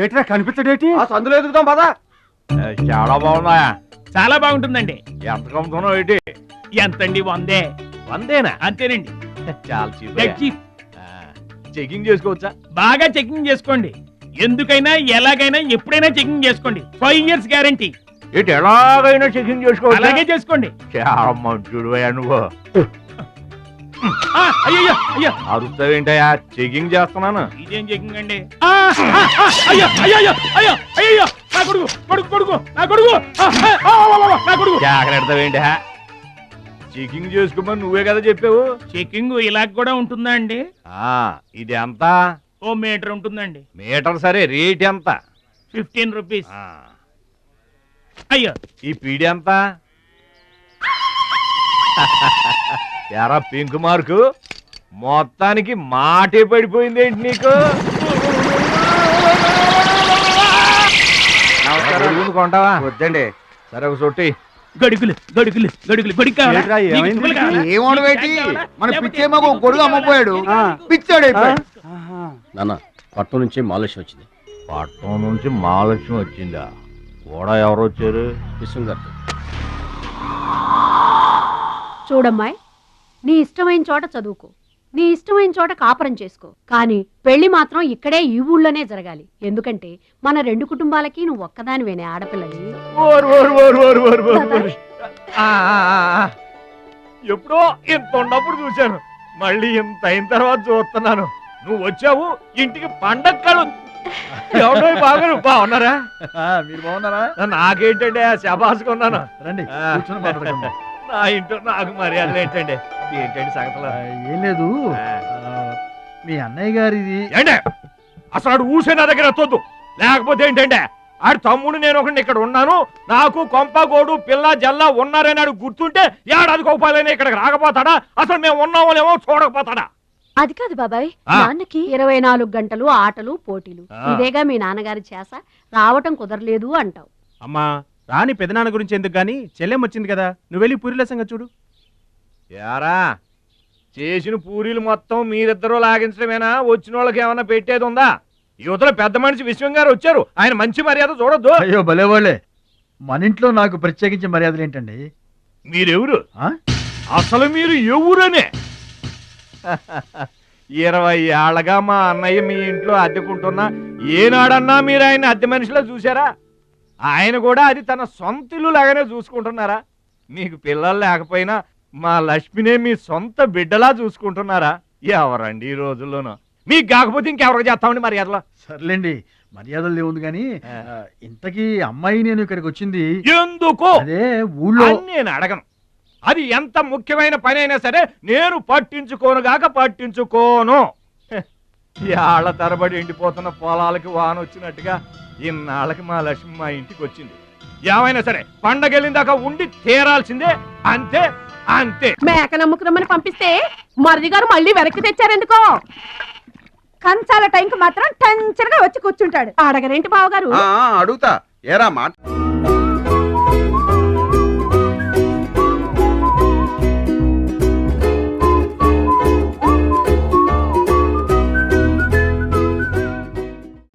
ఏట్రా కనిపించడేటి? ఆ సందులో ఎదుగుతాం పదా. చాలా బాగున్నాయా? చాలా బాగుంటుందండి. ఎంత కమ్ముతున్నావు ఏంటి? ఎంతండి? 100. 100 అంతేనండి. చాలా చీప్. చీప్. చెకింగ్ చేసుకోవచ్చా? బాగా చెకింగ్ చేసుకోండి. ఎందుకైనా ఎలాగైనా ఎప్పుడైనా చెకింగ్ చేసుకోండి. 5 years గ్యారంటీ. ఏంటి ఎలాగైనా చెకింగ్ చేసుకోవచ్చు? అలాగే చేసుకోండి. చాలా మంచుడు నువ్వు. అయ్యో అయ్యో, అరుస్తావేంటయ్యా? చెకింగ్ చేస్తున్నాను. ఇదేం చెకింగ్ అండి? అయ్యో అయ్యో అయ్యో అయ్యో, నా కొడుకు కొడుకు కొడుకు నా కొడుకు నా కొడుకు. జాగ్రత్తవేంటి? చెకింగ్ చేసుకోమని నువ్వే కదా చెప్పావు. చెకింగ్ ఇలా కూడా ఉంటుందా అండి? ఇది ఎంత? 1 మీటర్ ఉంటుందండి. మీటర్ సరే, రేట్ ఎంత? 15 rupees. అయ్యో, ఈ పీడి ఎంత? ఎరా పింక్ మార్కు, మొత్తానికి మాటే పడిపోయింది ఏంటి నీకు? కొంటావా? వద్దండి. సరే ఒక సొట్టి. గడుగులు గడుగులు గడుగులు గొడుగు కావాలా? ఏంట్రా, నీకు ఏమైంది? తువ్వలు కావాలా? ఏమోడవేటి మన పిచ్చేమో గొడుగు అమ్మపోయాడు, పిచ్చాడు అయిపోయాడు. నాన్న పట్నం నుంచి మాలేశ్వరం వచ్చింది. పట్నం నుంచి మహాలక్ష్మి వచ్చిందా? కూడా ఎవరు వచ్చారు? విశ్వం గారితో. చూడమ్మాయి, నీ ఇష్టమైన చోట చదువుకో, నీ ఇష్టమైన చోట కాపురం చేసుకో, కానీ పెళ్లి మాత్రం ఇక్కడే ఈ ఊళ్ళోనే జరగాలి. ఎందుకంటే మన 2 కుటుంబాలకి నువ్వు ఒక్కదానివేనే ఆడపిల్లని. ఎప్పుడో ఇంత ఉన్నప్పుడు చూశాను, మళ్ళీ ఇంత అయిన తర్వాత చూస్తున్నాను. నువ్వు వచ్చావు ఇంటికి పండగ కళ. ఎవడో బాగున్నారా? మీరు బాగున్నారా? నాకేంటండి శబాసుకున్నాను. రండి ఆ. కూర్చొని మాట్లాడుకుందాం. నా ఇంట్లో నాకు మర్యాదలు ఏంటండి? ఏంటండి సంగతులు? ఏం లేదు, మీ అన్నయ్య గారిది. ఏంటే అసలు ఆడు ఊసే నా దగ్గర ఎత్తొద్దు. లేకపోతే ఏంటంటే ఆడు తమ్ముడు నేను ఒకటి ఇక్కడ ఉన్నాను, నాకు కొంప గోడు పిల్ల జల్ల ఉన్నారని ఆడు గుర్తుంటే ఏడాది కోపాలని ఇక్కడికి రాకపోతాడా? అసలు మేము ఉన్నామోలేమో చూడకపోతాడా? అది కాదు బాబాయ్, ఆ. నాన్నకి 24 గంటలు ఆటలు పోటీలు, ఆ. ఇదేగా మీ నాన్నగారి చేస. రావటం కుదరలేదు అంటావు. అమ్మా రాని పెదనాన్న గురించి ఎందుకు గాని, చెల్లెం వచ్చింది కదా, నువ్వు వెళ్ళి పూరిల సంగతి చూడు. యారా చేసిన పూరీలు మొత్తం మీరిద్దరూ లాగించడమేనా? వచ్చిన వాళ్ళకి ఏమన్నా పెట్టేది ఉందా? యువతలో పెద్ద మనిషి విశ్వం గారు వచ్చారు, ఆయన మంచి మర్యాద చూడొద్దు. అయ్యో భలేవాళ్ళే, మన ఇంట్లో నాకు ప్రత్యేకించి మర్యాదలు ఏంటండి? మీరెవరు? ఆ? అసలు మీరు ఎవరనే? 20 ఏళ్ళగా మా అన్నయ్య మీ ఇంట్లో అద్దెకుంటున్నా ఏనాడన్నా మీరు ఆయన అద్దె మనిషిలో చూసారా? ఆయన కూడా అది తన సొంత ఇల్లు లాగానే చూసుకుంటున్నారా? మీకు పిల్లలు లేకపోయినా మా లక్ష్మినే మీ సొంత బిడ్డలా చూసుకుంటున్నారా? ఎవరండి ఈ రోజుల్లోనూ? మీకు కాకపోతే ఇంకెవరికి చేస్తామండి మర్యాదలో? సర్లేండి, మర్యాదలు ఏముంది కానీ, ఇంతకీ అమ్మాయి నేను ఇక్కడికి వచ్చింది ఎందుకు అదే ఊళ్ళో. అని నేను అడగను. అది ఎంత ముఖ్యమైన పని అయినా సరే నేను పట్టించుకోనుగాక పట్టించుకోను. ఏళ్ల తరబడి ఎండిపోతున్న పొలాలకి వాన వచ్చినట్టుగా ఇన్నాళ్ళకి మా లక్ష్మి మా ఇంటికి వచ్చింది. ఏమైనా సరే పండగెళ్ళిందాకా ఉండి తీరాల్సిందే, అంతే అంతే. మేక నమ్ముకురమ్మని పంపిస్తే మరిది గారు మళ్ళీ వెనక్కి తెచ్చారెందుకో? కంచాల టైంకి మాత్రం టెన్షన్గా వచ్చి కూర్చుంటాడు. అడగరేంటి బావగారు? అడుగుతా, ఏరా మాట